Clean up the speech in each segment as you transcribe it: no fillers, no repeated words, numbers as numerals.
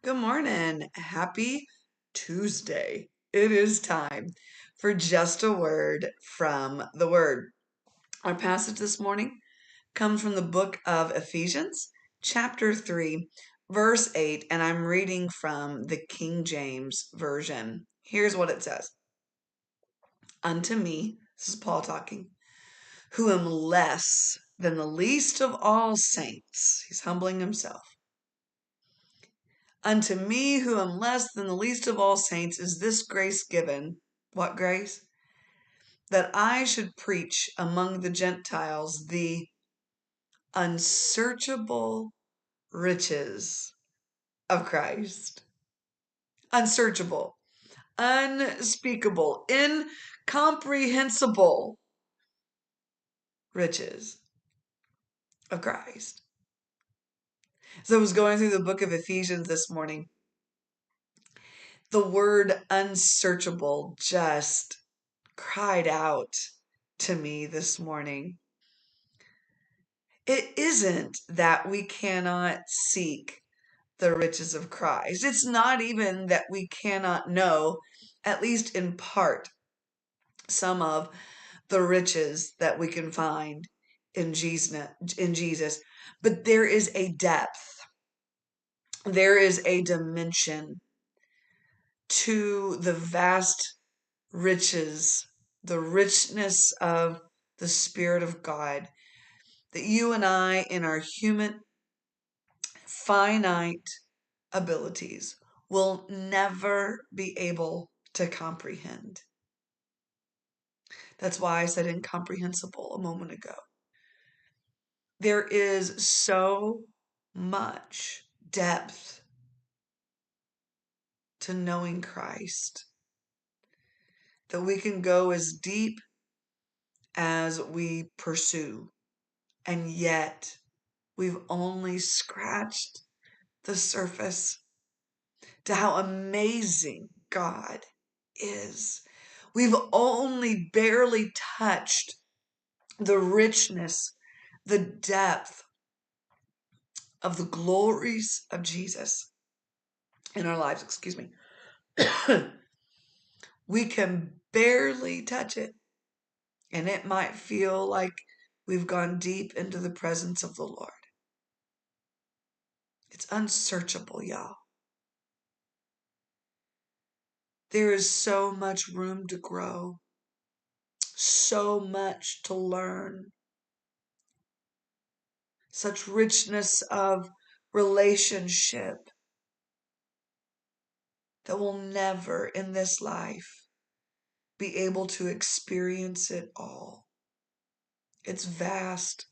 Good morning. Happy Tuesday. It is time for just a word from the Word. Our passage this morning comes from the book of Ephesians, chapter 3, verse 8, and I'm reading from the King James Version. Here's what it says. Unto me, this is Paul talking, who am less than the least of all saints. He's humbling himself. Unto me, who am less than the least of all saints, is this grace given. What grace? That I should preach among the Gentiles the unsearchable riches of Christ. Unsearchable, unspeakable, incomprehensible riches of Christ. So I was going through the book of Ephesians this morning. The word unsearchable just cried out to me this morning. It isn't that we cannot seek the riches of Christ. It's not even that we cannot know, at least in part, some of the riches that we can find in Jesus. But there is a depth, there is a dimension to the vast riches, the richness of the Spirit of God that you and I, in our human, finite abilities, will never be able to comprehend. That's why I said incomprehensible a moment ago. There is so much depth to knowing Christ that we can go as deep as we pursue, and yet we've only scratched the surface to how amazing God is. We've only barely touched the richness, the depth of the glories of Jesus in our lives. Excuse me. We can barely touch it, and it might feel like we've gone deep into the presence of the Lord. It's unsearchable, y'all. There is so much room to grow, so much to learn, such richness of relationship that we'll never in this life be able to experience it all. It's vast.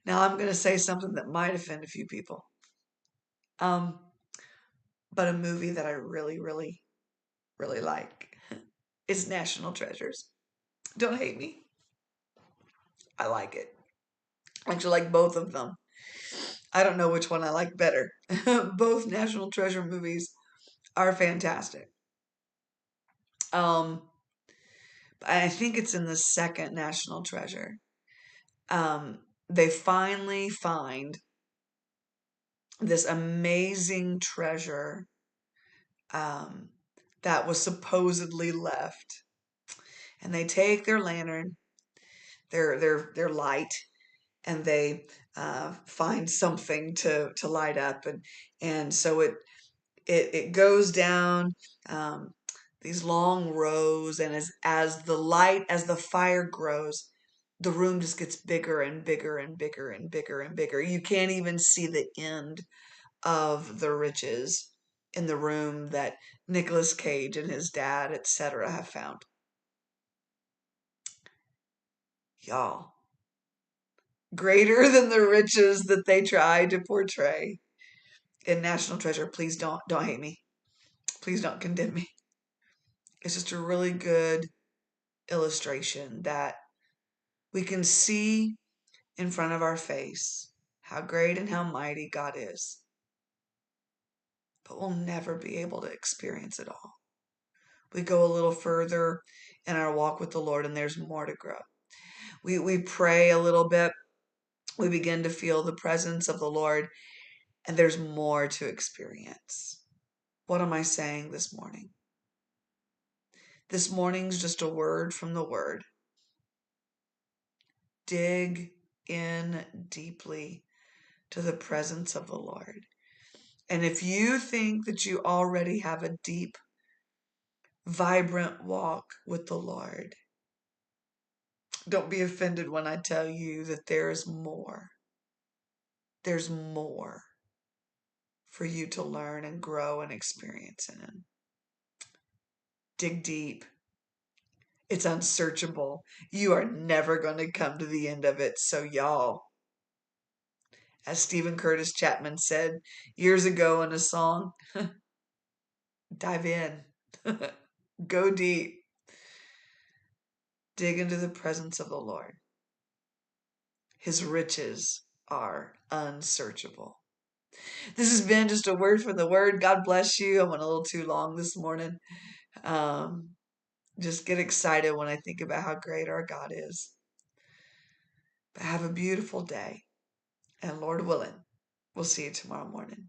Now I'm going to say something that might offend a few people. But a movie that I really, really, really like is National Treasures. Don't hate me. I like it. I actually like both of them. I don't know which one I like better. Both National Treasure movies are fantastic. I think it's in the second National Treasure. They finally find this amazing treasure that was supposedly left, and they take their lantern, their light, and they find something to light up, and so it goes down these long rows, and as the fire grows, the room just gets bigger and bigger and bigger and bigger and bigger. You can't even see the end of the riches in the room that Nicolas Cage and his dad, etc., have found. Y'all, greater than the riches that they try to portray in National Treasure. Please don't hate me. Please don't condemn me. It's just a really good illustration that we can see in front of our face how great and how mighty God is, but we'll never be able to experience it all. We go a little further in our walk with the Lord, and there's more to grow. We pray a little bit. We begin to feel the presence of the Lord, and there's more to experience. What am I saying this morning? This morning's just a word from the Word. Dig in deeply to the presence of the Lord. And if you think that you already have a deep, vibrant walk with the Lord, don't be offended when I tell you that there's more. There's more for you to learn and grow and experience in Him. Dig deep. It's unsearchable. You are never going to come to the end of it. So, y'all, as Stephen Curtis Chapman said years ago in a song, dive in. Go deep. Dig into the presence of the Lord. His riches are unsearchable. This has been just a word from the Word. God bless you. I went a little too long this morning. Just get excited when I think about how great our God is. But have a beautiful day. And Lord willing, we'll see you tomorrow morning.